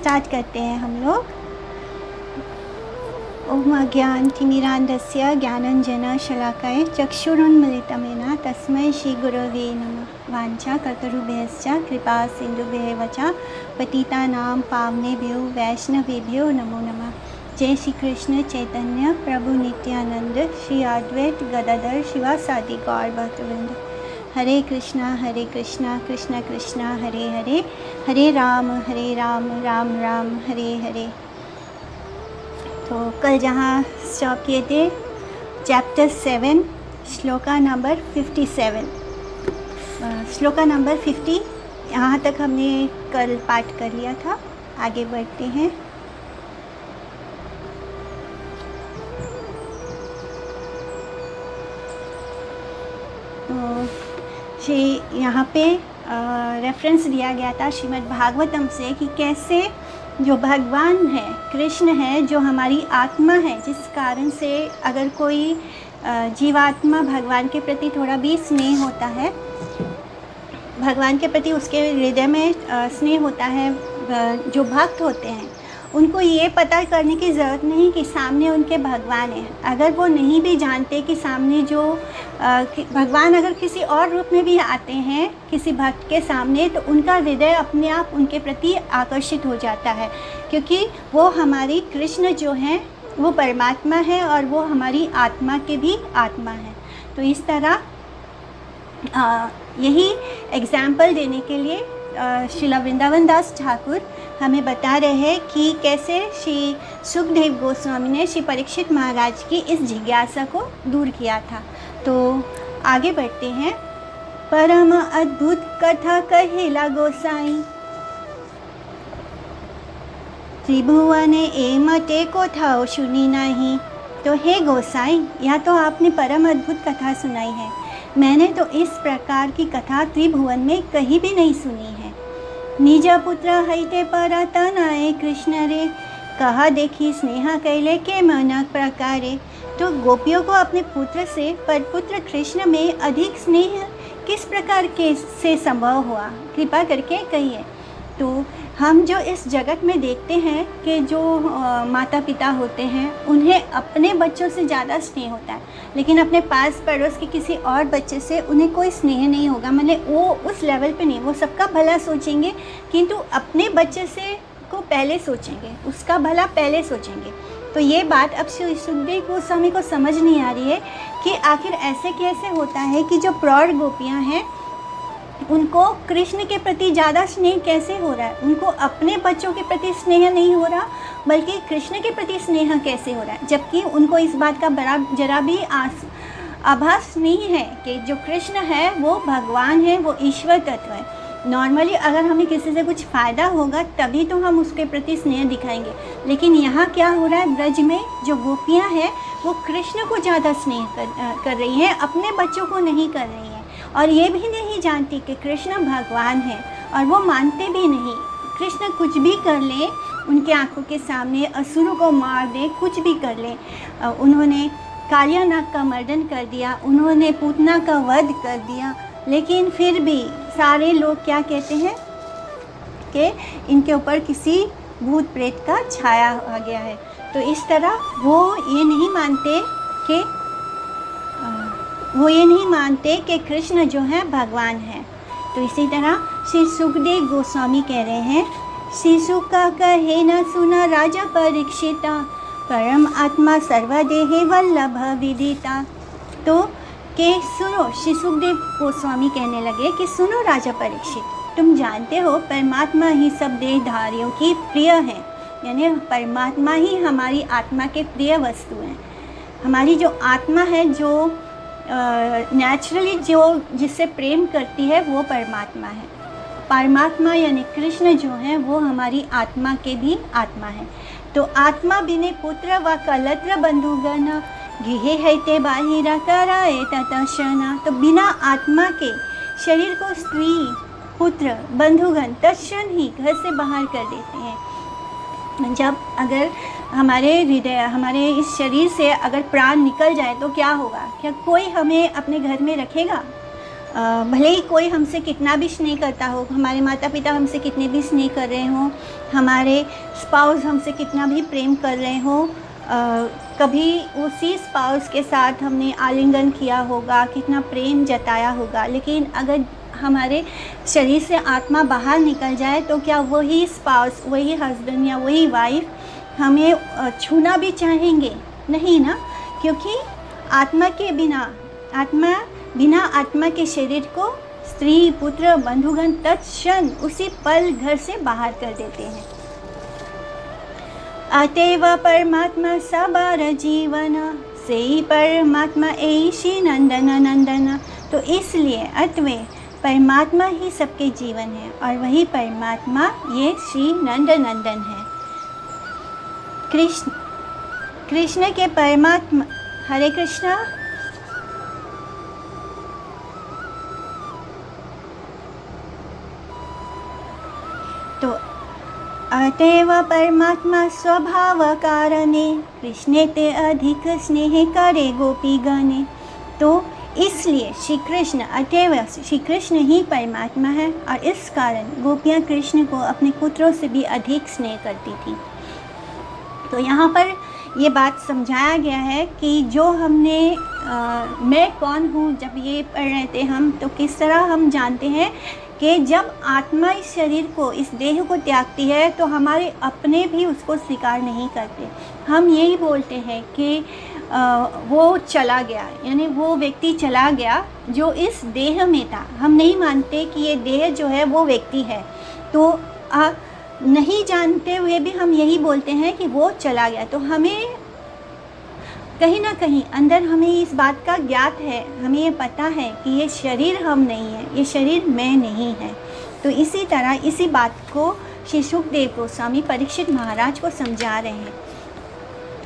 Start करते हैं हम लोग। ओम अज्ञानतिमिरान्धस्य ज्ञानाञ्जनशलाकया चक्षुरुन्मिलितं तस्मै श्रीगुरवे नमः। वाञ्छाकल्पतरुभ्यश्च कृपा सिन्धुभ्येव च पतितानां पावनेभ्यो वैष्णवेभ्यो नमो नमः। जय श्री कृष्ण चैतन्य प्रभु नित्यानंद श्री अद्वैत गदाधर शिवासादि गौर भक्तवृंद। हरे कृष्णा कृष्ण कृष्ण हरे हरे, हरे राम राम राम हरे हरे। तो कल जहाँ स्टॉप किए थे chapter 7 shloka number 57, shloka number 50 यहाँ तक हमने कल पाठ कर लिया था। आगे बढ़ते हैं। तो यहाँ पे रेफरेंस दिया गया था श्रीमद् भागवतम से कि कैसे जो भगवान है, कृष्ण है, जो हमारी आत्मा है, जिस कारण से अगर कोई जीवात्मा भगवान के प्रति थोड़ा भी स्नेह होता है, भगवान के प्रति उसके हृदय में स्नेह होता है, जो भक्त होते हैं उनको ये पता करने की ज़रूरत नहीं कि सामने उनके भगवान हैं। अगर वो नहीं भी जानते कि सामने जो भगवान अगर किसी और रूप में भी आते हैं किसी भक्त के सामने, तो उनका हृदय अपने आप उनके प्रति आकर्षित हो जाता है, क्योंकि वो हमारी कृष्ण जो हैं वो परमात्मा है और वो हमारी आत्मा के भी आत्मा है। तो इस तरह यही एग्जाम्पल देने के लिए श्रीला वृंदावन दास ठाकुर हमें बता रहे हैं कि कैसे श्री सुखदेव गोस्वामी ने श्री परीक्षित महाराज की इस जिज्ञासा को दूर किया था। तो आगे बढ़ते हैं। परम अद्भुत कथा कहेला गोसाई, त्रिभुवने ए मते को था सुनी नहीं। तो हे गोसाई, यह तो आपने परम अद्भुत कथा सुनाई है, मैंने तो इस प्रकार की कथा त्रिभुवन में कहीं भी नहीं सुनी है। निज पुत्र हईते पर तनय कृष्ण रे, कहा देखी स्नेहा कैले के मन प्रकारे। तो गोपियों को अपने पुत्र से परपुत्र कृष्ण में अधिक स्नेह किस प्रकार के से संभव हुआ, कृपा करके कहिए। तो हम जो इस जगत में देखते हैं कि जो माता पिता होते हैं उन्हें अपने बच्चों से ज़्यादा स्नेह होता है, लेकिन अपने पास पड़ोस के किसी और बच्चे से उन्हें कोई स्नेह नहीं होगा। मतलब वो उस लेवल पे नहीं, वो सबका भला सोचेंगे किंतु अपने बच्चे से को पहले सोचेंगे, उसका भला पहले सोचेंगे। तो ये बात अब सुखदेव गोस्वामी को समझ नहीं आ रही है कि आखिर ऐसे कैसे होता है कि जो प्रौढ़ गोपियाँ हैं उनको कृष्ण के प्रति ज़्यादा स्नेह कैसे हो रहा है, उनको अपने बच्चों के प्रति स्नेह नहीं हो रहा बल्कि कृष्ण के प्रति स्नेह कैसे हो रहा है, जबकि उनको इस बात का बड़ा जरा भी आभास नहीं है कि जो कृष्ण है वो भगवान है, वो ईश्वर तत्व है। नॉर्मली अगर हमें किसी से कुछ फ़ायदा होगा तभी तो हम उसके प्रति स्नेह दिखाएंगे, लेकिन यहाँ क्या हो रहा है, ब्रज में जो गोपियाँ हैं वो कृष्ण को ज़्यादा स्नेह कर रही हैं, अपने बच्चों को नहीं कर रही हैं। और ये भी नहीं जानती कि कृष्ण भगवान है, और वो मानते भी नहीं। कृष्ण कुछ भी कर ले उनके आंखों के सामने, असुरों को मार दे, कुछ भी कर ले। उन्होंने कालियानाग का मर्दन कर दिया, उन्होंने पूतना का वध कर दिया, लेकिन फिर भी सारे लोग क्या कहते हैं कि इनके ऊपर किसी भूत प्रेत का छाया आ गया है। तो इस तरह वो ये नहीं मानते कि कृष्ण जो है भगवान है। तो इसी तरह श्री सुखदेव गोस्वामी कह रहे हैं, श्री सुख का कहे न सुना राजा परीक्षिता, परम आत्मा सर्वदेहे वल्लभ विदिता। तो कि सुनो, श्री सुखदेव गोस्वामी कहने लगे कि सुनो राजा परीक्षित, तुम जानते हो परमात्मा ही सब देहधारियों की प्रिय है, यानी परमात्मा ही हमारी आत्मा के प्रिय वस्तु हैं। हमारी जो आत्मा है, जो नेचुरली जो जिससे प्रेम करती है वो परमात्मा है। परमात्मा यानी कृष्ण जो है वो हमारी आत्मा के भी आत्मा है। तो आत्मा बिने पुत्र व कलत्र बंधुगण, गृहे हैते बाहिरा कराए ततशना। तो बिना आत्मा के शरीर को स्त्री, पुत्र, बंधुगण तत्क्षण ही घर से बाहर कर देते हैं। जब अगर हमारे हृदय, हमारे इस शरीर से अगर प्राण निकल जाए तो क्या होगा? क्या कोई हमें अपने घर में रखेगा? भले ही कोई हमसे कितना भी स्नेह करता हो, हमारे माता पिता हमसे कितने भी स्नेह कर रहे हों, हमारे स्पाउस हमसे कितना भी प्रेम कर रहे हों, कभी उसी स्पाउस के साथ हमने आलिंगन किया होगा, कितना प्रेम जताया होगा, लेकिन अगर हमारे शरीर से आत्मा बाहर निकल जाए तो क्या वही स्पाउस, वही हस्बैंड या वही वाइफ हमें छूना भी चाहेंगे? नहीं ना, क्योंकि आत्मा बिना आत्मा के शरीर को स्त्री पुत्र बंधुगण तत्क्षण उसी पल घर से बाहर कर देते हैं। अतएव परमात्मा सबार जीवन, से परमात्मा ऐशी नंदन नंदन। तो इसलिए अतवे परमात्मा ही सबके जीवन है और वही परमात्मा ये श्री नंद नंदन है। कृष्ण के परमात्मा। हरे कृष्णा। तो अतएव परमात्मा स्वभाव कारणे, कृष्णे ते अधिक स्नेह करे गोपी गणे। तो इसलिए श्री कृष्ण, अतएव श्री कृष्ण ही परमात्मा है और इस कारण गोपियाँ कृष्ण को अपने पुत्रों से भी अधिक स्नेह करती थी। तो यहाँ पर ये बात समझाया गया है कि जो हमने मैं कौन हूँ जब ये पढ़ रहे थे हम, तो किस तरह हम जानते हैं कि जब आत्मा इस शरीर को, इस देह को त्यागती है तो हमारे अपने भी उसको स्वीकार नहीं करते। हम यही बोलते हैं कि वो चला गया, यानी वो व्यक्ति चला गया जो इस देह में था। हम नहीं मानते कि ये देह जो है वो व्यक्ति है। तो नहीं जानते हुए भी हम यही बोलते हैं कि वो चला गया। तो हमें कहीं ना कहीं अंदर हमें इस बात का ज्ञात है, हमें ये पता है कि ये शरीर हम नहीं है, ये शरीर मैं नहीं है। तो इसी तरह इसी बात को श्री सुखदेव गोस्वामी परीक्षित महाराज को समझा रहे हैं।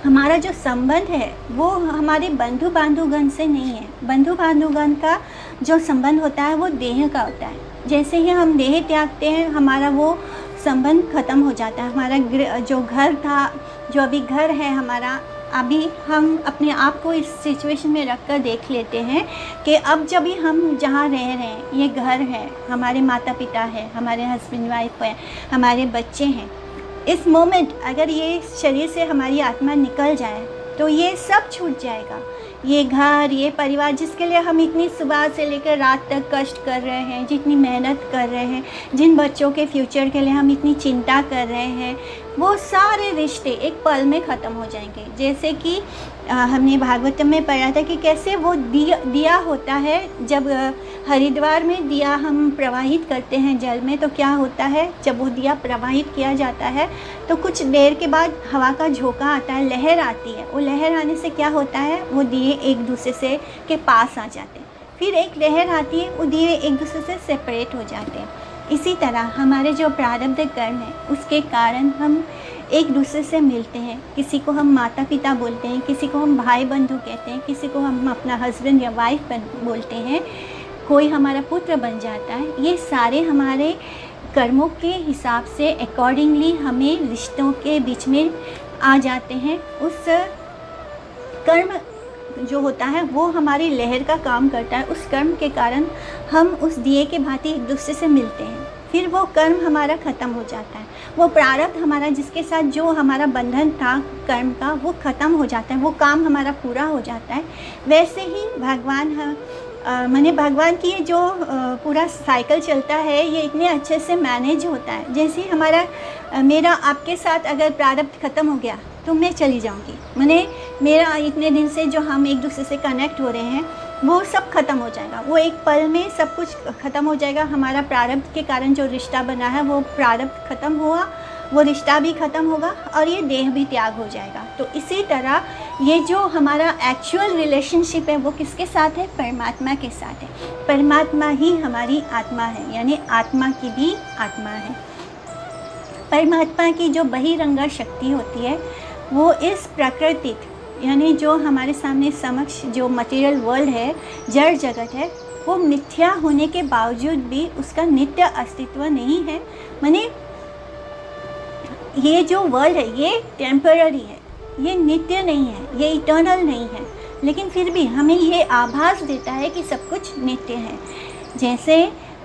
हमारा जो संबंध है वो हमारे बंधु बांधुगण से नहीं है। बंधु बांधुगण का जो संबंध होता है वो देह का होता है। जैसे ही हम देह त्यागते हैं हमारा वो संबंध ख़त्म हो जाता है। हमारा जो घर था, जो अभी घर है हमारा, अभी हम अपने आप को इस सिचुएशन में रख कर देख लेते हैं कि अब जब भी हम जहाँ रह रहे हैं ये घर है, हमारे माता पिता है, हमारे हस्बैंड वाइफ है, हमारे बच्चे हैं। इस मोमेंट अगर ये शरीर से हमारी आत्मा निकल जाए तो ये सब छूट जाएगा। ये घर, ये परिवार जिसके लिए हम इतनी सुबह से लेकर रात तक कष्ट कर रहे हैं, जितनी मेहनत कर रहे हैं, जिन बच्चों के फ्यूचर के लिए हम इतनी चिंता कर रहे हैं, वो सारे रिश्ते एक पल में ख़त्म हो जाएंगे। जैसे कि हमने भागवतम में पढ़ा था कि कैसे वो दिया होता है, जब हरिद्वार में दिया हम प्रवाहित करते हैं जल में, तो क्या होता है, जब वो दिया प्रवाहित किया जाता है तो कुछ देर के बाद हवा का झोंका आता है, लहर आती है। वो लहर आने से क्या होता है, वो दिए एक दूसरे से के पास आ जाते हैं। फिर एक लहर आती है, वो दिए एक दूसरे से सेपरेट हो जाते हैं। इसी तरह हमारे जो प्रारब्ध कर्म है उसके कारण हम एक दूसरे से मिलते हैं। किसी को हम माता पिता बोलते हैं, किसी को हम भाई बंधु कहते हैं, किसी को हम अपना हस्बैंड या वाइफ बोलते हैं, कोई हमारा पुत्र बन जाता है। ये सारे हमारे कर्मों के हिसाब से अकॉर्डिंगली हमें रिश्तों के बीच में आ जाते हैं। उस कर्म जो होता है वो हमारी लहर का काम करता है। उस कर्म के कारण हम उस दिए के भांति एक दूसरे से मिलते हैं। फिर वो कर्म हमारा ख़त्म हो जाता है, वो प्रारब्ध हमारा जिसके साथ जो हमारा बंधन था कर्म का वो ख़त्म हो जाता है, वो काम हमारा पूरा हो जाता है। वैसे ही भगवान माने भगवान की ये जो पूरा साइकिल चलता है ये इतने अच्छे से मैनेज होता है। जैसे हमारा मेरा आपके साथ अगर प्रारब्ध ख़त्म हो गया तो मैं चली जाऊंगी, माने मेरा इतने दिन से जो हम एक दूसरे से कनेक्ट हो रहे हैं वो सब ख़त्म हो जाएगा। वो एक पल में सब कुछ ख़त्म हो जाएगा। हमारा प्रारब्ध के कारण जो रिश्ता बना है वो प्रारब्ध ख़त्म हुआ, वो रिश्ता भी ख़त्म होगा और ये देह भी त्याग हो जाएगा। तो इसी तरह ये जो हमारा एक्चुअल रिलेशनशिप है वो किसके साथ है, परमात्मा के साथ है। परमात्मा ही हमारी आत्मा है, यानी आत्मा की भी आत्मा है। परमात्मा की जो बहिरंगा शक्ति होती है वो इस प्राकृतिक यानी जो हमारे सामने समक्ष जो मटेरियल वर्ल्ड है, जड़ जगत है, वो मिथ्या होने के बावजूद भी उसका नित्य अस्तित्व नहीं है। माने ये जो वर्ल्ड है ये टेम्पररी है, ये नित्य नहीं है, ये इटर्नल नहीं है, लेकिन फिर भी हमें ये आभास देता है कि सब कुछ नित्य है। जैसे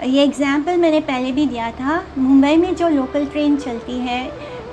ये एग्ज़ाम्पल मैंने पहले भी दिया था, मुंबई में जो लोकल ट्रेन चलती है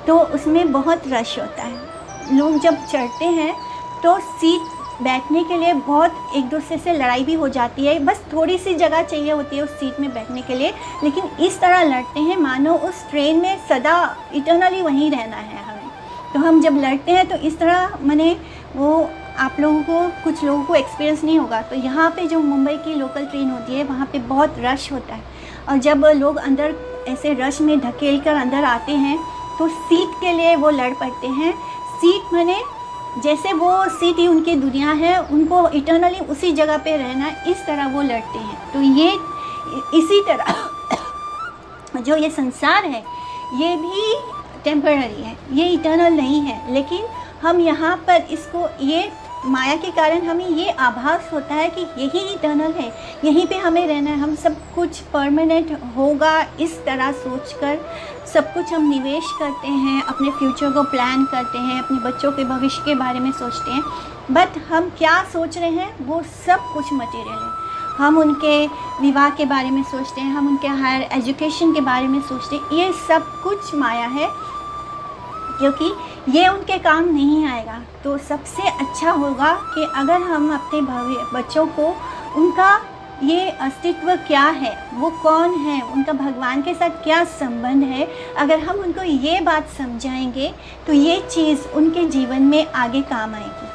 तो उसमें बहुत रश होता है। लोग जब चढ़ते हैं तो सीट बैठने के लिए बहुत एक दूसरे से लड़ाई भी हो जाती है, बस थोड़ी सी जगह चाहिए होती है उस सीट में बैठने के लिए, लेकिन इस तरह लड़ते हैं मानो उस ट्रेन में सदा इटर्नली वहीं रहना है हमें। तो हम जब लड़ते हैं तो इस तरह मैंने वो आप लोगों को, कुछ लोगों को एक्सपीरियंस नहीं होगा। तो यहाँ पे जो मुंबई की लोकल ट्रेन होती है वहाँ पे बहुत रश होता है, और जब लोग अंदर ऐसे रश में धकेल कर अंदर आते हैं तो सीट के लिए वो लड़ पड़ते हैं। सीट माने जैसे वो सीट ही उनकी दुनिया है, उनको इटर्नली उसी जगह पे रहना, इस तरह वो लड़ते हैं। तो ये इसी तरह जो ये संसार है ये भी टेम्पररी है, ये इटर्नल नहीं है। लेकिन हम यहाँ पर इसको, ये माया के कारण हमें ये आभास होता है कि यही इटर्नल है, यहीं पे हमें रहना है, हम सब कुछ परमानेंट होगा, इस तरह सोचकर सब कुछ हम निवेश करते हैं, अपने फ्यूचर को प्लान करते हैं, अपने बच्चों के भविष्य के बारे में सोचते हैं। बट हम क्या सोच रहे हैं वो सब कुछ मटेरियल है। हम उनके विवाह के बारे में सोचते हैं, हम उनके हायर एजुकेशन के बारे में सोचते हैं, ये सब कुछ माया है, क्योंकि ये उनके काम नहीं आएगा। तो सबसे अच्छा होगा कि अगर हम अपने बच्चों को उनका ये अस्तित्व क्या है, वो कौन है, उनका भगवान के साथ क्या संबंध है, अगर हम उनको ये बात समझाएंगे तो ये चीज़ उनके जीवन में आगे काम आएगी।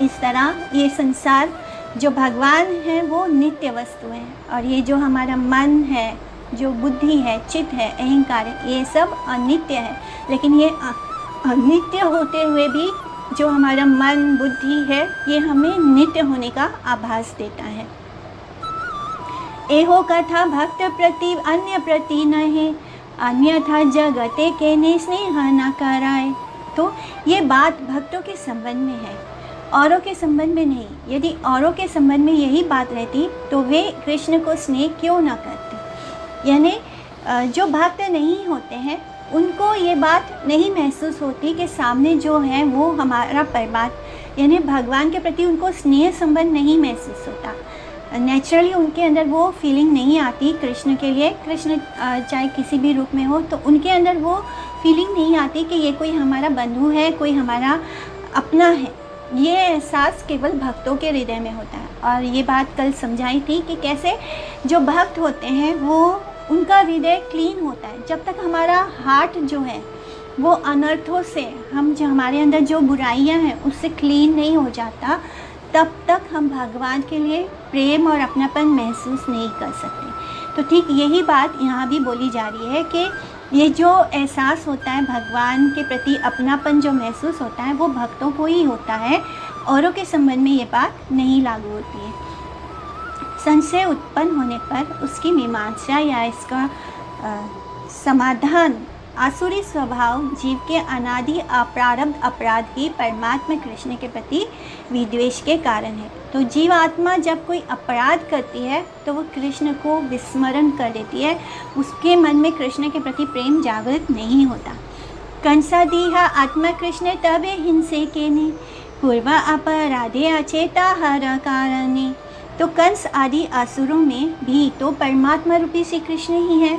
इस तरह ये संसार, जो भगवान है वो नित्य वस्तु है, और ये जो हमारा मन है, जो बुद्धि है, चित्त है, अहंकार है, ये सब अनित्य है। लेकिन ये अनित्य होते हुए भी जो हमारा मन बुद्धि है ये हमें नित्य होने का आभास देता है। एहो कथा भक्त प्रति अन्य प्रति नहे, अन्यथा जगते के ने स्नेह न कराए। तो ये बात भक्तों के संबंध में है, औरों के संबंध में नहीं। यदि औरों के संबंध में यही बात रहती तो वे कृष्ण को स्नेह क्यों न करते। यानी जो भक्त नहीं होते हैं उनको ये बात नहीं महसूस होती कि सामने जो है वो हमारा परमात्मा, यानी भगवान के प्रति उनको स्नेह संबंध नहीं महसूस होता। नेचुरली उनके अंदर वो फीलिंग नहीं आती कृष्ण के लिए। कृष्ण चाहे किसी भी रूप में हो तो उनके अंदर वो फीलिंग नहीं आती कि ये कोई हमारा बंधु है, कोई हमारा अपना है। ये एहसास केवल भक्तों के हृदय में होता है। और ये बात कल समझाई थी कि कैसे जो भक्त होते हैं वो, उनका हृदय क्लीन होता है। जब तक हमारा हार्ट जो है वो अनर्थों से, हम जो हमारे अंदर जो बुराइयां हैं उससे क्लीन नहीं हो जाता, तब तक हम भगवान के लिए प्रेम और अपनापन महसूस नहीं कर सकते। तो ठीक यही बात यहाँ भी बोली जा रही है कि ये जो एहसास होता है भगवान के प्रति अपनापन जो महसूस होता है वो भक्तों को ही होता है, औरों के संबंध में ये बात नहीं लागू होती है। संशय उत्पन्न होने पर उसकी मीमांसा या इसका समाधान आसुरी स्वभाव जीव के अनादि अप्रारब्ध अपराध ही परमात्मा कृष्ण के प्रति विद्वेष के कारण है। तो जीव आत्मा जब कोई अपराध करती है तो वो कृष्ण को विस्मरण कर देती है, उसके मन में कृष्ण के प्रति प्रेम जागृत नहीं होता। कंसादीहा आत्मा कृष्ण तबे हिंसे के ने पूर्व अपराधे अचेता हर कारणे। तो कंस आदि असुरों में भी तो परमात्मा रूपी श्री कृष्ण ही है,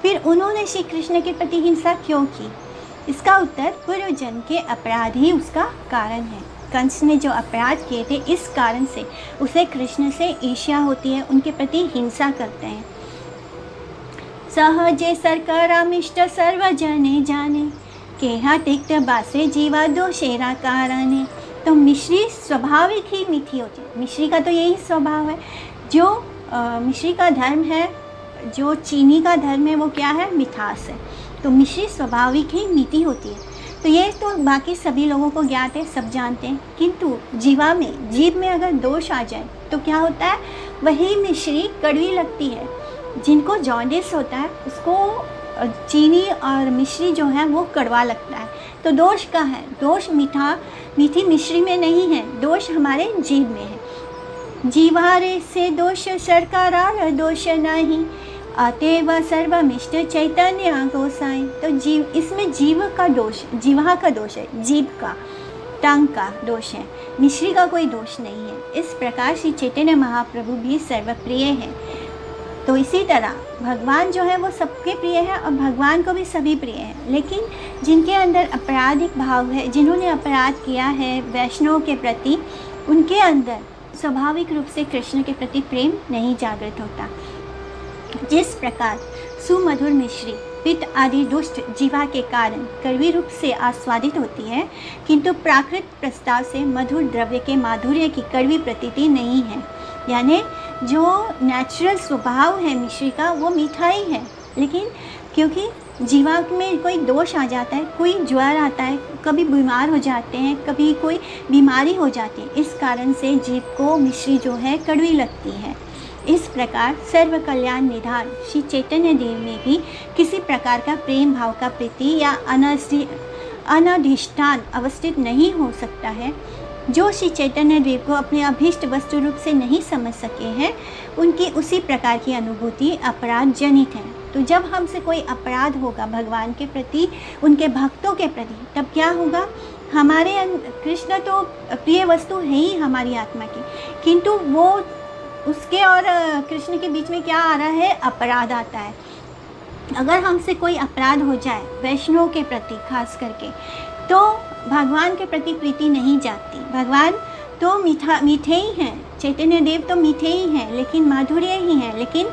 फिर उन्होंने श्री कृष्ण के प्रति हिंसा क्यों की? इसका उत्तर पूर्व जन्म के अपराध ही उसका कारण है। कंस ने जो अपराध किए थे इस कारण से उसे कृष्ण से ईर्ष्या होती है, उनके प्रति हिंसा करते हैं। सहजे सरकरामिष्ट सर्वजने जाने, केहा तिक्त बासे जीवा दोषेरा कारणे। तो मिश्री स्वाभाविक ही मीठी होती है। मिश्री का तो यही स्वभाव है। जो मिश्री का धर्म है, जो चीनी का धर्म है वो क्या है? मिठास है। तो मिश्री स्वाभाविक ही मीठी होती है। तो ये तो बाकी सभी लोगों को ज्ञात है, सब जानते हैं। किंतु जीवा में, जीव में अगर दोष आ जाए तो क्या होता है? वही मिश्री कड़वी लगती है। जिनको जॉन्डिस होता है उसको चीनी और मिश्री जो है वो कड़वा लगता है। तो दोष का है? दोष मीठी मिश्री में नहीं है, दोष हमारे जीव में है। जीवारे से दोष सरकारा दोष नहीं, अतएव सर्वमिष्ट चैतन्य गोसाई। तो जीव, इसमें जीव का दोष, जीवा का दोष है, जीव का। टंग का दोष है, मिश्री का कोई दोष नहीं है। इस प्रकार श्री चैतन्य महाप्रभु भी सर्वप्रिय है। तो इसी तरह भगवान जो है वो सबके प्रिय है और भगवान को भी सभी प्रिय है। लेकिन जिनके अंदर आपराधिक भाव है, जिन्होंने अपराध किया है वैष्णव के प्रति, उनके अंदर स्वाभाविक रूप से कृष्ण के प्रति प्रेम नहीं जागृत होता। जिस प्रकार सुमधुर मिश्री पित्त आदि दुष्ट जीवा के कारण कड़वी रूप से आस्वादित होती है, किंतु प्राकृत प्रस्ताव से मधुर द्रव्य के माधुर्य की कड़वी प्रतीति नहीं है। यानी जो नेचुरल स्वभाव है मिश्री का वो मिठाई है, लेकिन क्योंकि जीवा में कोई दोष आ जाता है, कोई ज्वर आता है, कभी बीमार हो जाते हैं, कभी कोई बीमारी हो जाती है, इस कारण से जीव को मिश्री जो है कड़वी लगती है। इस प्रकार सर्व कल्याण निधान श्री चैतन्य देव में भी किसी प्रकार का प्रेम भाव का प्रीति या अनधिष्ठान अवस्थित नहीं हो सकता है। जो श्री चैतन्य देव को अपने अभीष्ट वस्तु रूप से नहीं समझ सके हैं, उनकी उसी प्रकार की अनुभूति अपराध जनित है। तो जब हमसे कोई अपराध होगा भगवान के प्रति, उनके भक्तों के प्रति, तब क्या होगा? हमारे कृष्ण तो प्रिय वस्तु है ही हमारी आत्मा की, किंतु वो उसके और कृष्ण के बीच में क्या आ रहा है? अपराध आता है। अगर हमसे कोई अपराध हो जाए वैष्णव के प्रति खास करके, तो भगवान के प्रति प्रीति नहीं जाती। भगवान तो मीठे ही हैं, चैतन्य देव तो मीठे ही हैं, लेकिन माधुर्य ही हैं, लेकिन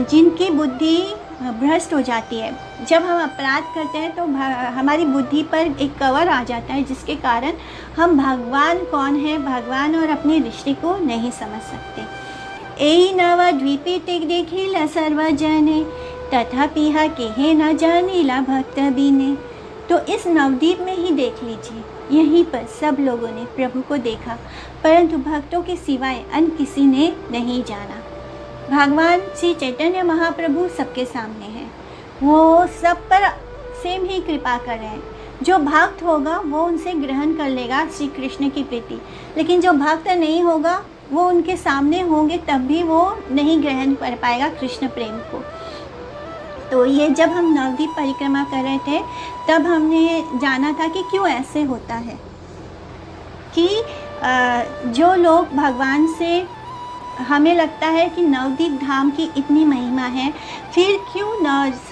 जिनकी बुद्धि भ्रष्ट हो जाती है, जब हम अपराध करते हैं तो हमारी बुद्धि पर एक कवर आ जाता है, जिसके कारण हम भगवान कौन है, भगवान और अपने रिश्ते को नहीं समझ सकते। ए नवद्वीपे टिक देखिला सर्वजने, तथापि केहे न जानिला भक्त बिने। तो इस नवद्वीप में ही देख लीजिए, यहीं पर सब लोगों ने प्रभु को देखा, परंतु भक्तों के सिवाय अन्य किसी ने नहीं जाना। भगवान श्री चैतन्य महाप्रभु सबके सामने हैं, वो सब पर सेम ही कृपा कर रहे हैं। जो भक्त होगा वो उनसे ग्रहण कर लेगा श्री कृष्ण की प्रीति, लेकिन जो भक्त नहीं होगा वो उनके सामने होंगे तब भी वो नहीं ग्रहण कर पाएगा कृष्ण प्रेम को। तो ये जब हम नवद्वीप परिक्रमा कर रहे थे तब हमने जाना था कि क्यों ऐसे होता है कि जो लोग भगवान से, हमें लगता है कि नवद्वीप धाम की इतनी महिमा है, फिर क्यों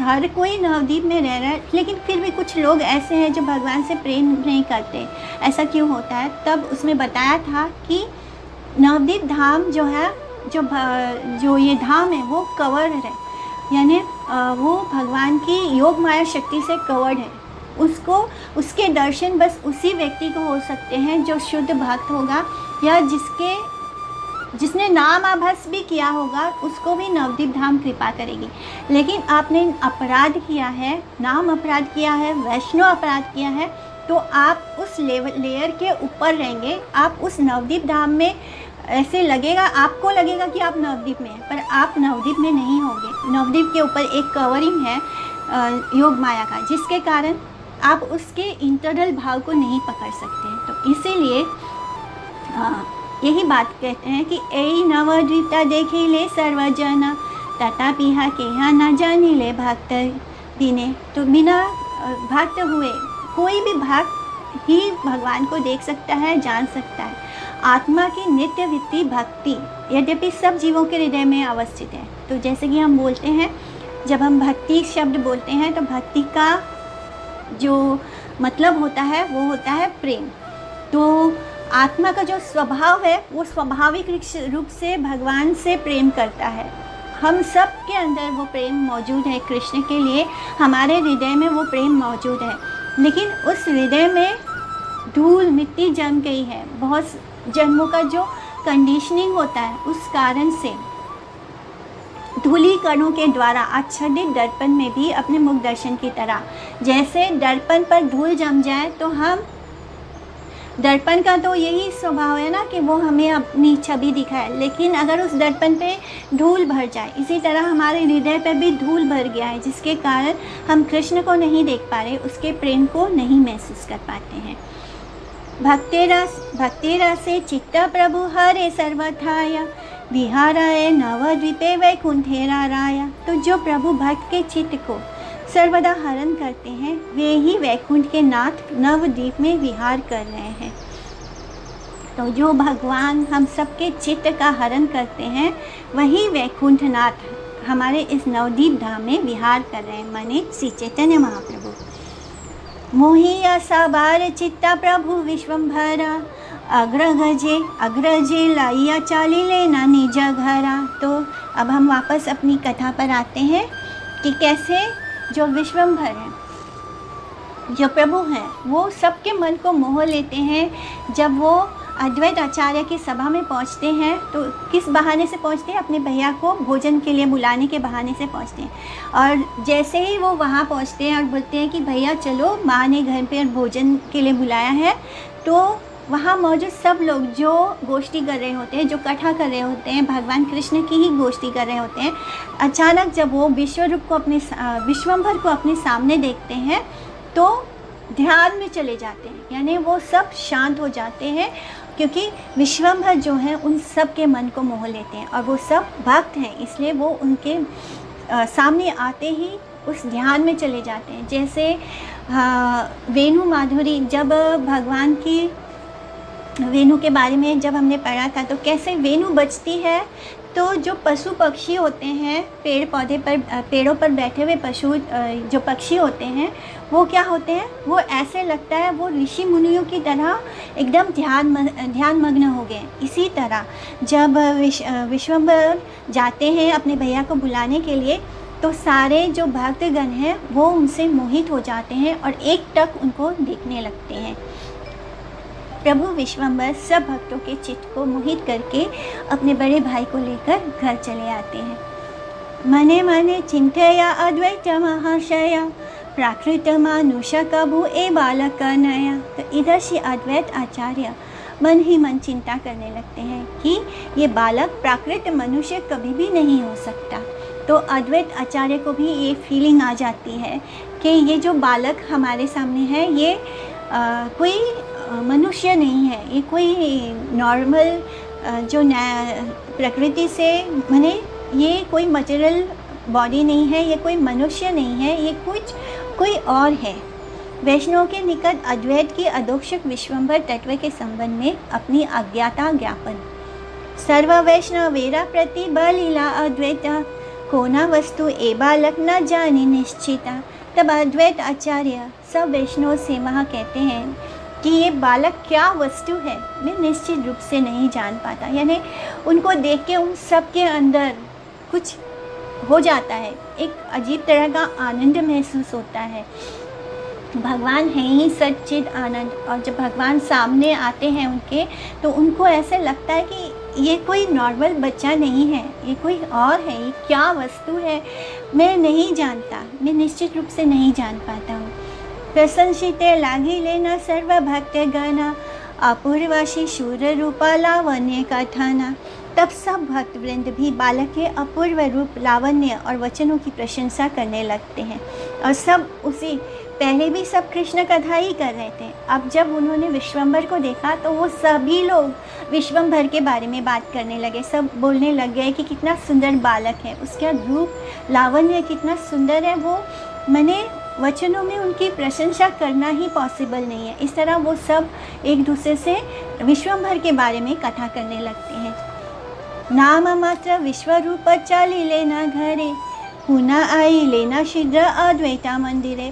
हर कोई नवद्वीप में रह रहा है, लेकिन फिर भी कुछ लोग ऐसे हैं जो भगवान से प्रेम नहीं करते, ऐसा क्यों होता है? तब उसमें बताया था कि नवद्वीप धाम जो है, जो ये धाम है वो कवर्ड है, यानी वो भगवान की योग माया शक्ति से कवर्ड है। उसके दर्शन बस उसी व्यक्ति को हो सकते हैं जो शुद्ध भक्त होगा, या जिसने नाम आभास भी किया होगा, उसको भी नवद्वीप धाम कृपा करेगी। लेकिन आपने अपराध किया है, नाम अपराध किया है, वैष्णव अपराध किया है, तो आप उस लेयर के ऊपर रहेंगे। आप उस नवद्वीप धाम में ऐसे लगेगा, आपको लगेगा कि आप नवद्वीप में हैं, पर आप नवद्वीप में नहीं होंगे। नवद्वीप के ऊपर एक कवरिंग है योग माया का, जिसके कारण आप उसके इंटरनल भाव को नहीं पकड़ सकते। तो इसीलिए यही बात कहते हैं कि ए नवद्वीपता देखे ले सर्वजना, तथापि केहा न जानी ले भक्त बिने। तो बिना भक्त हुए कोई भी भक्त ही भगवान को देख सकता है, जान सकता है। आत्मा की नित्य वृत्ति भक्ति यद्यपि सब जीवों के हृदय में अवस्थित है। तो जैसे कि हम बोलते हैं, जब हम भक्ति शब्द बोलते हैं तो भक्ति का जो मतलब होता है वो होता है प्रेम। तो आत्मा का जो स्वभाव है वो स्वाभाविक रूप से भगवान से प्रेम करता है। हम सब के अंदर वो प्रेम मौजूद है, कृष्ण के लिए हमारे हृदय में वो प्रेम मौजूद है, लेकिन उस हृदय में धूल मिट्टी जम गई है। बहुत जन्मों का जो कंडीशनिंग होता है उस कारण से धूलीकणों के द्वारा आच्छादित दर्पण में भी अपने मुख दर्शन की तरह, जैसे दर्पण पर धूल जम जाए तो हम, दर्पण का तो यही स्वभाव है ना कि वो हमें अपनी छवि दिखाए, लेकिन अगर उस दर्पण पे धूल भर जाए, इसी तरह हमारे हृदय पे भी धूल भर गया है, जिसके कारण हम कृष्ण को नहीं देख पा रहे, उसके प्रेम को नहीं महसूस कर पाते हैं। भक्ति रसे चित्त प्रभु हरे सर्वथाय, विहाराय नवद्वीपे वैकुंठे राया। तो जो प्रभु भक्त के चित्त को सर्वदा हरण करते हैं, वे ही वैकुंठ के नाथ नवद्वीप में विहार कर रहे हैं। तो जो भगवान हम सबके चित्त का हरण करते हैं, वही वैकुंठ नाथ हमारे इस नवद्वीप धाम में विहार कर रहे हैं, माने श्री चैतन्य महाप्रभु। मोहि आसा बार चित्ता प्रभु विश्वम्भरा, अग्रजे लाइया चाली लेना निज घरा। तो अब हम वापस अपनी कथा पर आते हैं कि कैसे जो विश्वम्भर हैं, जो प्रभु हैं, वो सबके मन को मोह लेते हैं। जब वो अद्वैत आचार्य की सभा में पहुंचते हैं तो किस बहाने से पहुंचते हैं? अपने भैया को भोजन के लिए बुलाने के बहाने से पहुंचते हैं। और जैसे ही वो वहाँ पहुंचते हैं और बोलते हैं कि भैया चलो, माँ ने घर पे भोजन के लिए बुलाया है, तो वहाँ मौजूद सब लोग जो गोष्ठी कर रहे होते हैं, जो कथा कर रहे होते हैं, भगवान कृष्ण की ही गोष्ठी कर रहे होते हैं। अचानक जब वो विश्वरूप को विश्वम्भर को अपने सामने देखते हैं तो ध्यान में चले जाते हैं, यानी वो सब शांत हो जाते हैं, क्योंकि विश्वम्भर जो है उन सब के मन को मोह लेते हैं और वो सब भक्त हैं, इसलिए वो उनके सामने आते ही उस ध्यान में चले जाते हैं। जैसे वेणु माधुरी, जब भगवान की वेणु के बारे में जब हमने पढ़ा था, तो कैसे वेणु बजती है तो जो पशु पक्षी होते हैं, पेड़ों पर बैठे हुए पशु जो पक्षी होते हैं, वो क्या होते हैं, वो ऐसे लगता है वो ऋषि मुनियों की तरह एकदम ध्यान मग्न हो गए। इसी तरह जब विश्वम्भर जाते हैं अपने भैया को बुलाने के लिए, तो सारे जो भक्तगण हैं वो उनसे मोहित हो जाते हैं और एक टक उनको देखने लगते हैं। प्रभु विश्वम्भर सब भक्तों के चित्त को मोहित करके अपने बड़े भाई को लेकर घर चले आते हैं। मने मने चिंतया अद्वैत महाशय, प्राकृत मानुष कभु ए बालक नया। तो इधर से अद्वैत आचार्य मन ही मन चिंता करने लगते हैं कि ये बालक प्राकृत मनुष्य कभी भी नहीं हो सकता। तो अद्वैत आचार्य को भी ये फीलिंग आ जाती है कि ये जो बालक हमारे सामने है, ये कोई मनुष्य नहीं है, ये कोई नॉर्मल जो प्रकृति से, माने ये कोई मटेरियल बॉडी नहीं है, ये कोई मनुष्य नहीं है, ये कोई और है। वैष्णव के निकट अद्वैत की अदोक्षक विश्वम्भर तत्व के संबंध में अपनी अज्ञाता ज्ञापन। सर्व वैष्णवेरा प्रति बलीला अद्वैत, कोना वस्तु ए बालक न जाने निश्चिता। तब अद्वैत आचार्य सब वैष्णव से वहाँ कहते हैं कि ये बालक क्या वस्तु है, मैं निश्चित रूप से नहीं जान पाता। यानी उनको देख के उन सब के अंदर कुछ हो जाता है, एक अजीब तरह का आनंद महसूस होता है। भगवान है ही सच्चिद आनंद, और जब भगवान सामने आते हैं उनके, तो उनको ऐसे लगता है कि ये कोई नॉर्मल बच्चा नहीं है, ये कोई और है, ये क्या वस्तु है, मैं नहीं जानता, मैं निश्चित रूप से नहीं जान पाता हूँ। प्रशंसिते लागी लेना सर्व भक्त गणा, अपूर्वाशी शूर रूपा लावण्य कथना। तब सब भक्त वृंद भी बालक के अपूर्व रूप, लावण्य और वचनों की प्रशंसा करने लगते हैं। और सब उसी पहले भी सब कृष्ण कथा ही कर रहे थे, अब जब उन्होंने विश्वम्भर को देखा तो वो सभी लोग विश्वम्भर के बारे में बात करने लगे। सब बोलने लग गए कि कितना सुंदर बालक है, उसका रूप लावण्य कितना सुंदर है, वो मैंने वचनों में उनकी प्रशंसा करना ही पॉसिबल नहीं है। इस तरह वो सब एक दूसरे से विश्वम्भर के बारे में कथा करने लगते हैं। नाम मात्र विश्वरूप चाली लेना घरे, पुनः आई लेना शीघ्र अद्वैता मंदिरे।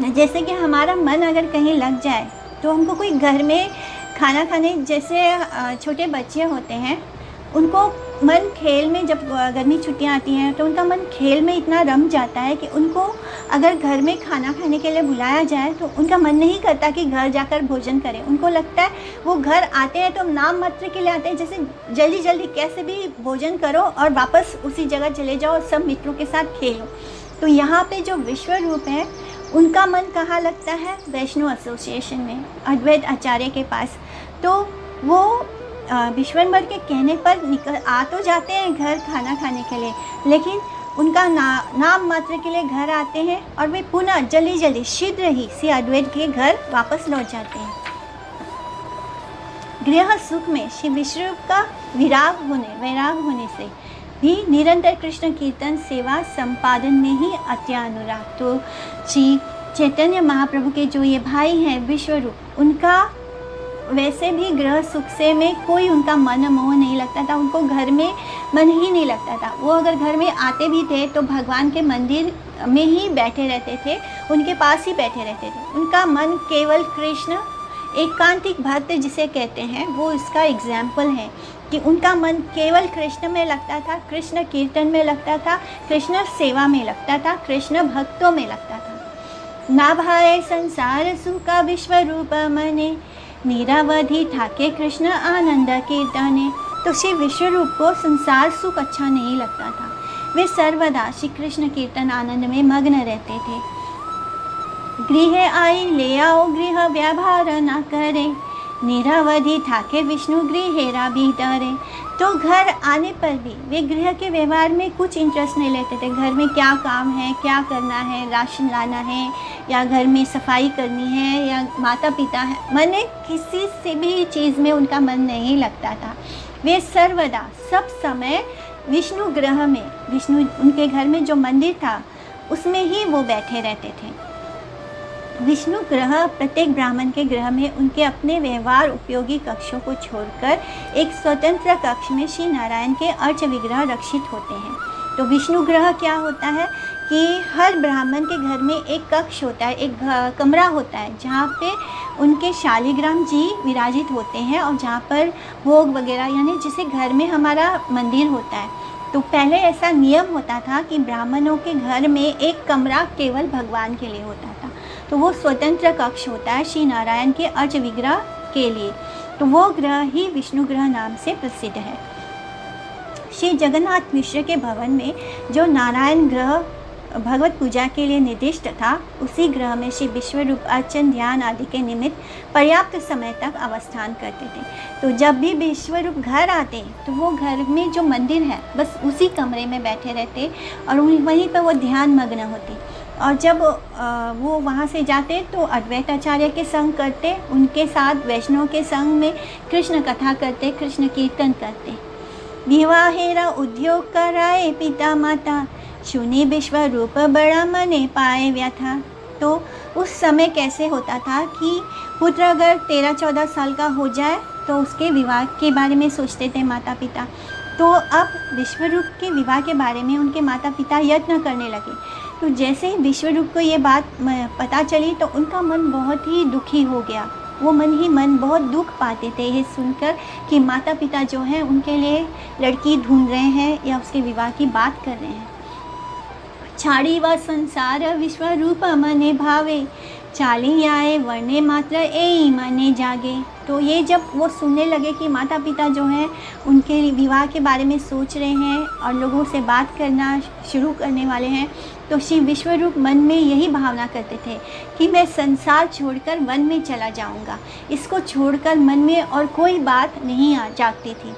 जैसे कि हमारा मन अगर कहीं लग जाए तो हमको कोई घर में खाना खाने, जैसे छोटे बच्चे होते हैं, उनको मन खेल में, जब गर्मी छुट्टियां आती हैं तो उनका मन खेल में इतना रम जाता है कि उनको अगर घर में खाना खाने के लिए बुलाया जाए तो उनका मन नहीं करता कि घर जाकर भोजन करें। उनको लगता है वो घर आते हैं तो नाम मात्र के लिए आते हैं, जैसे जल्दी जल्दी कैसे भी भोजन करो और वापस उसी जगह चले जाओ और सब मित्रों के साथ खेलो। तो यहाँ पे जो विश्व रूप है, उनका मन कहाँ लगता है? वैष्णव एसोसिएशन में, अद्वैत आचार्य के पास। तो वो विश्वम्भर के कहने पर आ तो जाते हैं घर खाना खाने के लिए, लेकिन उनका नाम मात्र के लिए घर आते हैं और वे पुनः जल्दी जल्दी शीघ्र ही श्री अद्वैत के घर वापस लौट जाते हैं। गृह सुख में श्री विश्वरूप का वैराग होने से भी निरंतर कृष्ण कीर्तन सेवा संपादन में ही अति अनुराग। तो श्री चैतन्य महाप्रभु के जो ये भाई हैं विश्वरूप, उनका वैसे भी गृह सुख से में कोई उनका मन मोह नहीं लगता था, उनको घर में मन ही नहीं लगता था। वो अगर घर में आते भी थे तो भगवान के मंदिर में ही बैठे रहते थे, उनके पास ही बैठे रहते थे। उनका मन केवल कृष्ण, एकांतिक भक्त जिसे कहते हैं, वो इसका एग्जाम्पल है कि उनका मन केवल कृष्ण में लगता था, कृष्ण कीर्तन में लगता था, कृष्ण सेवा में लगता था, कृष्ण भक्तों में लगता था। ना भाए संसार सुखा विश्व रूप मने, निरावधि ठाके कृष्ण आनंद कीर्तने। तो श्री विश्वरूप को संसार सुख अच्छा नहीं लगता था, वे सर्वदा श्री कृष्ण कीर्तन आनंद में मग्न रहते थे। गृह आई ले आओ गृह व्यवहार न करे, निरावधि ठाके विष्णु गृहेरा भीतरे। तो घर आने पर भी वे गृह के व्यवहार में कुछ इंटरेस्ट नहीं लेते थे। घर में क्या काम है, क्या करना है, राशन लाना है या घर में सफाई करनी है या माता पिता है, माने किसी से भी चीज़ में उनका मन नहीं लगता था। वे सर्वदा सब समय विष्णु गृह में, विष्णु उनके घर में जो मंदिर था उसमें ही वो बैठे रहते थे। विष्णु ग्रह प्रत्येक ब्राह्मण के गृह में उनके अपने व्यवहार उपयोगी कक्षों को छोड़कर एक स्वतंत्र कक्ष में श्री नारायण के अर्च विग्रह रक्षित होते हैं। तो विष्णु ग्रह क्या होता है कि हर ब्राह्मण के घर में एक कक्ष होता है, एक कमरा होता है जहाँ पे उनके शालिग्राम जी विराजित होते हैं और जहाँ पर भोग वगैरह, यानी जिसे घर में हमारा मंदिर होता है। तो पहले ऐसा नियम होता था कि ब्राह्मणों के घर में एक कमरा केवल भगवान के लिए होता था, तो वो स्वतंत्र कक्ष होता है श्री नारायण के अर्च विग्रह के लिए। तो वो ग्रह ही विष्णु ग्रह नाम से प्रसिद्ध है। श्री जगन्नाथ मिश्र के भवन में जो नारायण ग्रह भगवत पूजा के लिए निर्दिष्ट था, उसी ग्रह में श्री विश्वरूप अर्चन ध्यान आदि के निमित्त पर्याप्त समय तक अवस्थान करते थे। तो जब भी विश्वरूप घर आते तो वो घर में जो मंदिर है बस उसी कमरे में बैठे रहते और वहीं पर वो ध्यान मग्न होते। और जब वो वहाँ से जाते तो अद्वैत आचार्य के संग करते, उनके साथ वैष्णव के संग में कृष्ण कथा करते, कृष्ण कीर्तन करते। विवाहेरा उद्योग कराए पिता माता, सुनी विश्व रूप बड़ा मने पाए व्यथा। तो उस समय कैसे होता था कि पुत्र अगर 13-14 साल का हो जाए तो उसके विवाह के बारे में सोचते थे माता पिता। तो अब विश्वरूप के विवाह के बारे में उनके माता पिता यत्न करने लगे। तो जैसे ही विश्वरूप को ये बात पता चली तो उनका मन बहुत ही दुखी हो गया। वो मन ही मन बहुत दुख पाते थे ये सुनकर कि माता पिता जो हैं उनके लिए लड़की ढूंढ रहे हैं या उसके विवाह की बात कर रहे हैं। छाड़ी व संसार विश्वरूप मने भावे, चाली आए वर्णे मात्र ए मने जागे। तो ये जब वो सुनने लगे कि माता पिता जो हैं उनके विवाह के बारे में सोच रहे हैं और लोगों से बात करना शुरू करने वाले हैं, तो श्री विश्वरूप मन में यही भावना करते थे कि मैं संसार छोड़कर वन में चला जाऊंगा। इसको छोड़कर मन में और कोई बात नहीं जागती थी।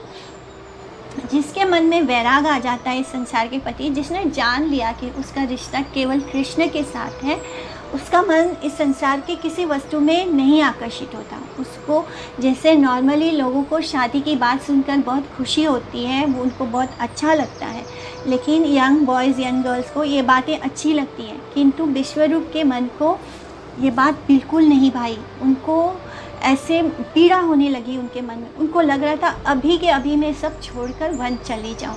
जिसके मन में वैराग आ जाता है इस संसार के प्रति, जिसने जान लिया कि उसका रिश्ता केवल कृष्ण के साथ है, उसका मन इस संसार के किसी वस्तु में नहीं आकर्षित होता। उसको जैसे नॉर्मली लोगों को शादी की बात सुनकर बहुत खुशी होती है, वो उनको बहुत अच्छा लगता है, लेकिन यंग बॉयज़ यंग गर्ल्स को ये बातें अच्छी लगती हैं, किंतु विश्वरूप के मन को ये बात बिल्कुल नहीं भाई। उनको ऐसे पीड़ा होने लगी उनके मन में। उनको लग रहा था अभी के अभी मैं सब छोड़कर वन चली जाऊँ।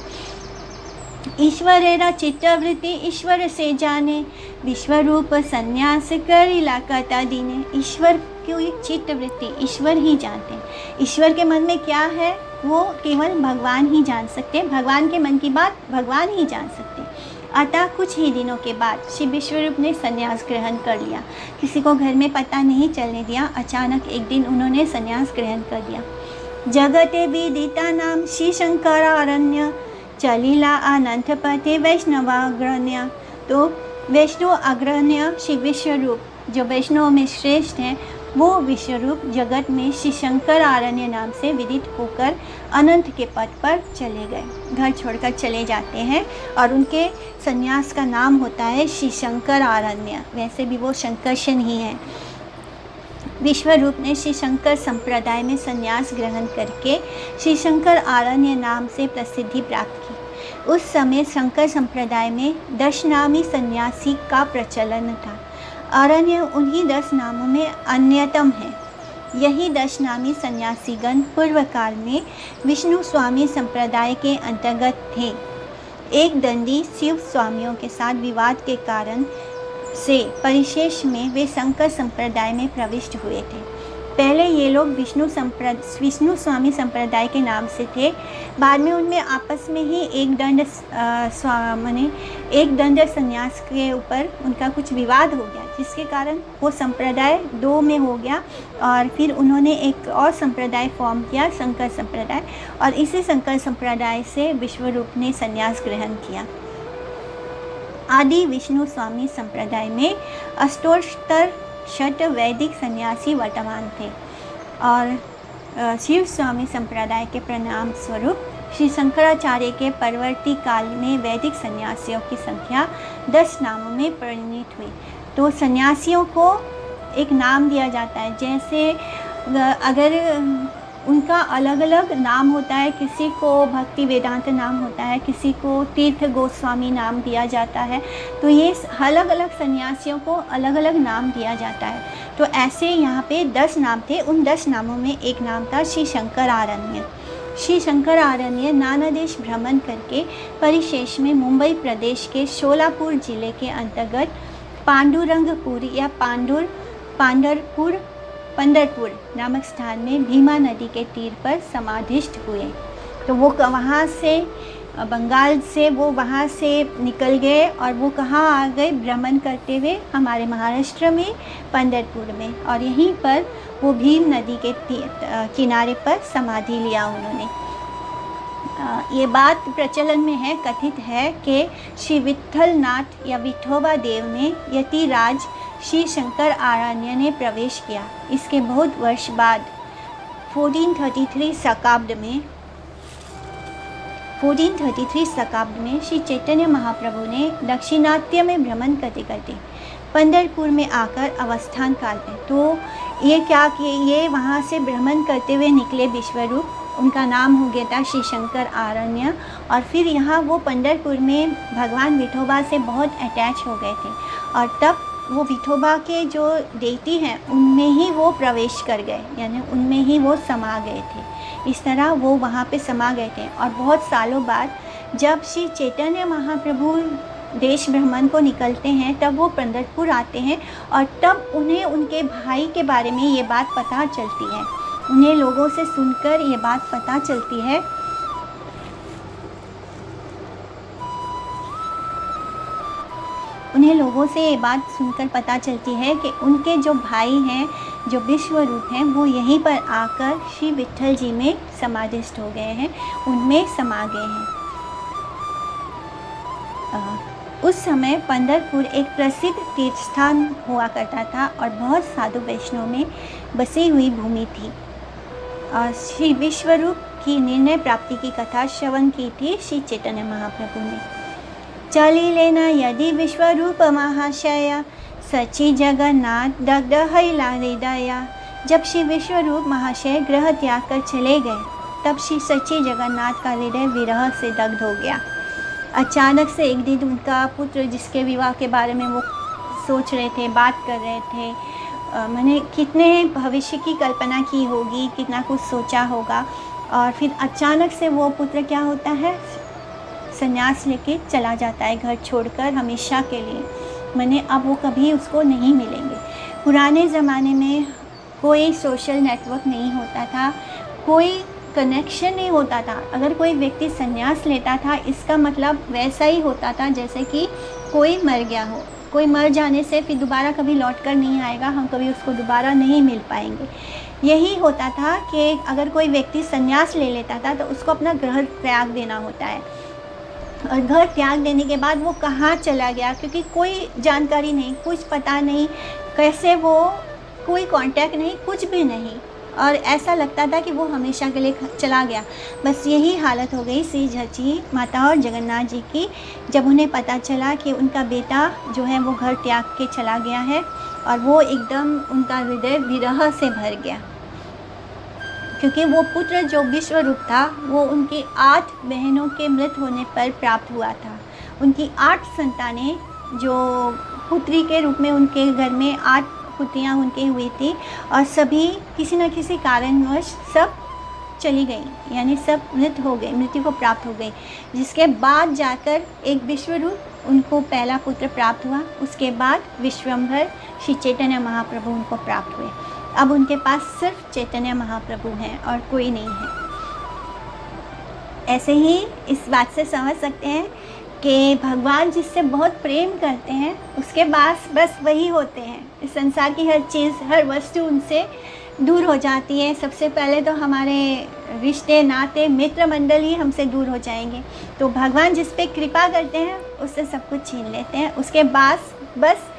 ईश्वरेरा चित्तवृत्ति ईश्वर से जाने, विश्वरूप संन्यास करिला कता दीने। ईश्वर की चित्तवृत्ति ईश्वर ही जानते हैं। ईश्वर के मन में क्या है वो केवल भगवान ही जान सकते हैं। भगवान के मन की बात भगवान ही जान सकते हैं। अतः कुछ ही दिनों के बाद श्री विश्वरूप ने संन्यास ग्रहण कर लिया। किसी को घर में पता नहीं चलने दिया। अचानक एक दिन उन्होंने संन्यास ग्रहण कर दिया। जगते विदिता नाम श्री शंकरारण्य, चलीला अनंत पते वैष्णवाग्रण्य। तो वैष्णव अग्रण्य श्री विश्वरूप जो वैष्णव में श्रेष्ठ हैं, वो विश्वरूप जगत में श्री शंकरारण्य नाम से विदित होकर अनंत के पद पर चले गए। घर छोड़कर चले जाते हैं और उनके संन्यास का नाम होता है श्री शंकरारण्य। वैसे भी वो शंकरशन ही हैं। विश्वरूप ने श्री शंकर संप्रदाय में संन्यास ग्रहण करके श्री शंकर आरण्य नाम से प्रसिद्धि प्राप्त की। उस समय शंकर संप्रदाय में 10 नामी सन्यासी का प्रचलन था। अरण्य उन्हीं 10 नामों में अन्यतम है। यही 10 नामी सन्यासीगण पूर्व काल में विष्णु स्वामी संप्रदाय के अंतर्गत थे। एक दंडी शिव स्वामियों के साथ विवाद के कारण से परिशेष में वे शंकर संप्रदाय में प्रविष्ट हुए थे। पहले ये लोग विष्णु स्वामी संप्रदाय के नाम से थे। बाद में उनमें आपस में ही एक दंड संन्यास के ऊपर उनका कुछ विवाद हो गया, जिसके कारण वो संप्रदाय 2 में हो गया और फिर उन्होंने एक और संप्रदाय फॉर्म किया, शंकर संप्रदाय, और इसी शंकर संप्रदाय से विश्वरूप ने संन्यास ग्रहण किया। आदि विष्णु स्वामी संप्रदाय में अष्टोत्तर शत वैदिक सन्यासी वर्तमान थे और शिव स्वामी संप्रदाय के परिणाम स्वरूप श्री शंकराचार्य के परवर्ती काल में वैदिक सन्यासियों की संख्या 10 नामों में परिणित हुई। तो सन्यासियों को एक नाम दिया जाता है, जैसे अगर उनका अलग अलग नाम होता है, किसी को भक्ति वेदांत नाम होता है, किसी को तीर्थ गोस्वामी नाम दिया जाता है, तो ये अलग अलग सन्यासियों को अलग अलग नाम दिया जाता है। तो ऐसे यहाँ पे 10 नाम थे। उन 10 नामों में एक नाम था श्री शंकरारण्य। श्री शंकरारण्य नाना देश भ्रमण करके परिशेष में मुंबई प्रदेश के शोलापुर जिले के अंतर्गत पांडुरंगपुर या पंढरपुर नामक स्थान में भीमा नदी के तीर पर समाधिस्थ हुए। तो वो वहाँ से बंगाल से वो वहाँ से निकल गए और वो कहाँ आ गए, भ्रमण करते हुए हमारे महाराष्ट्र में पंढरपुर में, और यहीं पर वो भीम नदी के किनारे पर समाधि लिया उन्होंने। ये बात प्रचलन में है, कथित है कि श्री विट्ठलनाथ या विठोबा देव ने यतिराज श्री शंकरारण्य ने प्रवेश किया। इसके बहुत वर्ष बाद 1433 शकाब्द में श्री चैतन्य महाप्रभु ने दक्षिणात्य में भ्रमण करते करते पंढरपुर में आकर अवस्थान काल में, तो ये क्या कि ये वहाँ से भ्रमण करते हुए निकले विश्वरूप, उनका नाम हो गया था श्री शंकरारण्य। और फिर यहाँ वो पंढरपुर में भगवान विठोबा से बहुत अटैच हो गए थे और तब वो विठोबा के जो देती हैं उनमें ही वो प्रवेश कर गए, यानी उनमें ही वो समा गए थे। इस तरह वो वहाँ पे समा गए थे। और बहुत सालों बाद जब श्री चैतन्य महाप्रभु देश भ्रमण को निकलते हैं तब वो पंढरपुर आते हैं और तब उन्हें उनके भाई के बारे में ये बात पता चलती है। उन्हें लोगों से सुनकर ये बात पता चलती है कि उनके जो भाई हैं, जो विश्वरूप हैं, वो यहीं पर आकर श्री विट्ठल जी में समाधिस्थ हो गए हैं, उनमें समा गए हैं। उस समय पंढरपुर एक प्रसिद्ध तीर्थ स्थान हुआ करता था और बहुत साधु वैष्णव में बसी हुई भूमि थी। और श्री विश्वरूप की निर्णय प्राप्ति की कथा श्रवण की थी श्री चैतन्य महाप्रभु ने। चली लेना यदि विश्वरूप महाशय सची जगन्नाथ दग्ध हैला हृदया। जब श्री विश्वरूप महाशय ग्रह त्याग कर चले गए तब श्री सची जगन्नाथ का हृदय विरह से दग्ध हो गया। अचानक से एक दिन उनका पुत्र, जिसके विवाह के बारे में वो सोच रहे थे, बात कर रहे थे, मैंने कितने भविष्य की कल्पना की होगी, कितना कुछ सोचा होगा, और फिर अचानक से वो पुत्र क्या होता है, संन्यास लेके चला जाता है घर छोड़कर हमेशा के लिए। मैंने अब वो कभी उसको नहीं मिलेंगे। पुराने ज़माने में कोई सोशल नेटवर्क नहीं होता था, कोई कनेक्शन नहीं होता था। अगर कोई व्यक्ति संन्यास लेता था इसका मतलब वैसा ही होता था जैसे कि कोई मर गया हो। कोई मर जाने से फिर दोबारा कभी लौट कर नहीं आएगा, हम कभी उसको दोबारा नहीं मिल पाएंगे। यही होता था कि अगर कोई व्यक्ति संन्यास ले लेता था तो उसको अपना घर त्याग देना होता है, और घर त्याग देने के बाद वो कहाँ चला गया, क्योंकि कोई जानकारी नहीं, कुछ पता नहीं, कैसे वो, कोई कांटेक्ट नहीं, कुछ भी नहीं, और ऐसा लगता था कि वो हमेशा के लिए चला गया। बस यही हालत हो गई श्री सची माता और जगन्नाथ जी की, जब उन्हें पता चला कि उनका बेटा जो है वो घर त्याग के चला गया है, और वो एकदम उनका हृदय विरह से भर गया, क्योंकि वो पुत्र जो विश्वरूप था वो उनकी 8 बहनों के मृत होने पर प्राप्त हुआ था। उनकी 8 संतानें जो पुत्री के रूप में उनके घर में 8 पुत्रियां उनके हुई थी और सभी किसी न किसी कारणवश सब चली गई, यानी सब मृत हो गए, मृत्यु को प्राप्त हो गई। जिसके बाद जाकर एक विश्वरूप उनको पहला पुत्र प्राप्त हुआ। उसके बाद विश्वम्भर श्री चैतन्य महाप्रभु उनको प्राप्त हुए। अब उनके पास सिर्फ चैतन्य महाप्रभु हैं और कोई नहीं है। ऐसे ही इस बात से समझ सकते हैं कि भगवान जिससे बहुत प्रेम करते हैं उसके पास बस वही होते हैं। इस संसार की हर चीज़, हर वस्तु उनसे दूर हो जाती है। सबसे पहले तो हमारे रिश्ते नाते मित्र मंडल ही हमसे दूर हो जाएंगे। तो भगवान जिस पे कृपा करते हैं उससे सब कुछ छीन लेते हैं। उसके बाद बस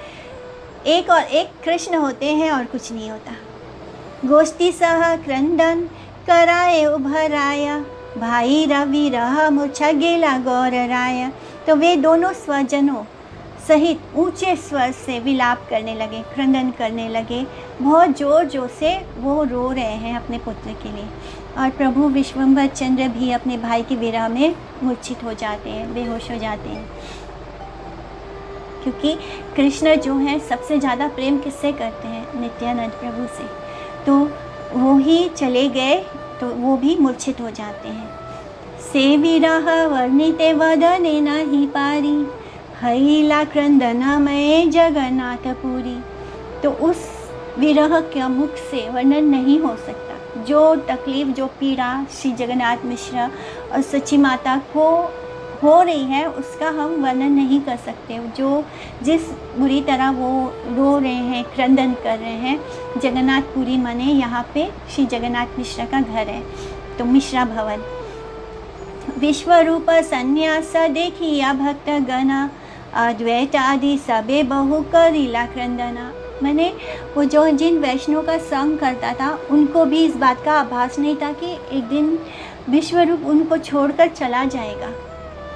एक और एक कृष्ण होते हैं और कुछ नहीं होता। गोष्ठी सह क्रंदन कराए उभराय, भाई रवि रह मूर्छा गेला गौर राय। तो वे दोनों स्वजनों सहित ऊंचे स्वर से विलाप करने लगे, क्रंदन करने लगे। बहुत ज़ोर ज़ोर से वो रो रहे हैं अपने पुत्र के लिए। और प्रभु विश्वम्भर चंद्र भी अपने भाई की विरह में मूर्छित हो जाते हैं, बेहोश हो जाते हैं। क्योंकि कृष्ण जो हैं सबसे ज़्यादा प्रेम किससे करते हैं? नित्यानंद प्रभु से। तो वो ही चले गए तो वो भी मूर्छित हो जाते हैं। से विरह वर्णिते वदने नहीं पारी, हईला क्रंदनमय जगन्नाथपुरी। तो उस विरह के मुख से वर्णन नहीं हो सकता। जो तकलीफ़, जो पीड़ा श्री जगन्नाथ मिश्र और सच्ची माता को हो रही है उसका हम वर्णन नहीं कर सकते। जो जिस बुरी तरह वो रो रहे हैं, क्रंदन कर रहे हैं। जगन्नाथपुरी माने यहाँ पे श्री जगन्नाथ मिश्र का घर है, तो मिश्रा भवन। विश्वरूप संन्यास देखिया भक्त गना, अद्वैत आदि सबे बहु करीला क्रंदना। मैंने वो जो जिन वैष्णव का संग करता था उनको भी इस बात का आभास नहीं था कि एक दिन विश्वरूप उनको छोड़कर चला जाएगा।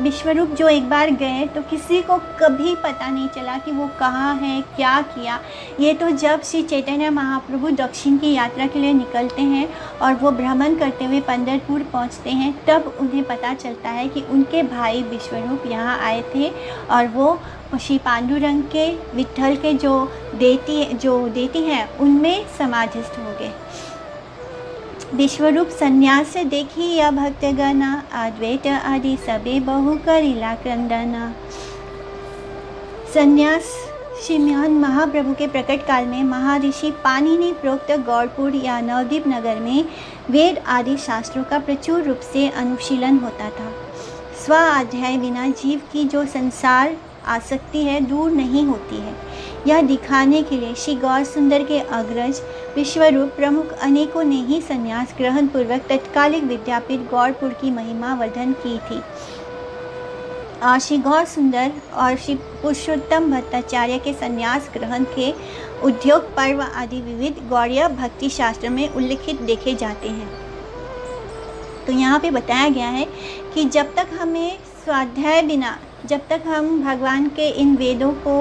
विश्वरूप जो एक बार गए तो किसी को कभी पता नहीं चला कि वो कहाँ है, क्या किया। ये तो जब श्री चैतन्य महाप्रभु दक्षिण की यात्रा के लिए निकलते हैं और वो भ्रमण करते हुए पंढरपुर पहुँचते हैं तब उन्हें पता चलता है कि उनके भाई विश्वरूप यहाँ आए थे और वो श्री पांडुरंग के विट्ठल के जो देती हैं उनमें समाधिस्थ हो गए। विश्वरूप संन्यास से देखी या भक्तगणा, अद्वैत आदि सबे बहु करीला क्रंदना। संन्यास श्रीमान महाप्रभु के प्रकट काल में महर्षि पाणिनि प्रोक्त गौड़पुर या नवद्वीप नगर में वेद आदि शास्त्रों का प्रचुर रूप से अनुशीलन होता था। स्व अध्याय बिना जीव की जो संसार आसक्ति है दूर नहीं होती है। यह दिखाने के लिए श्री गौर सुंदर के अग्रज विश्वरूप प्रमुख अनेकों ने ही संन्यास ग्रहण पूर्वक तत्कालिक विद्यापीठ गौरपुर की महिमा वर्धन की थी। श्री गौर सुंदर और श्री पुरुषोत्तम भट्टाचार्य के संन्यास ग्रहण के उद्योग पर्व आदि विविध गौड़ीय भक्ति शास्त्र में उल्लिखित देखे जाते हैं। तो यहाँ पे बताया गया है कि जब तक हमें स्वाध्याय बिना, जब तक हम भगवान के इन वेदों को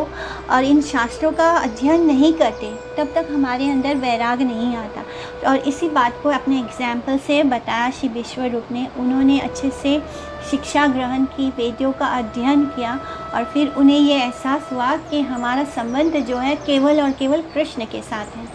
और इन शास्त्रों का अध्ययन नहीं करते तब तक हमारे अंदर वैराग नहीं आता। और इसी बात को अपने एग्जाम्पल से बताया श्री विश्वरूप ने। उन्होंने अच्छे से शिक्षा ग्रहण की, वेदों का अध्ययन किया और फिर उन्हें ये एहसास हुआ कि हमारा संबंध जो है केवल और केवल कृष्ण के साथ है।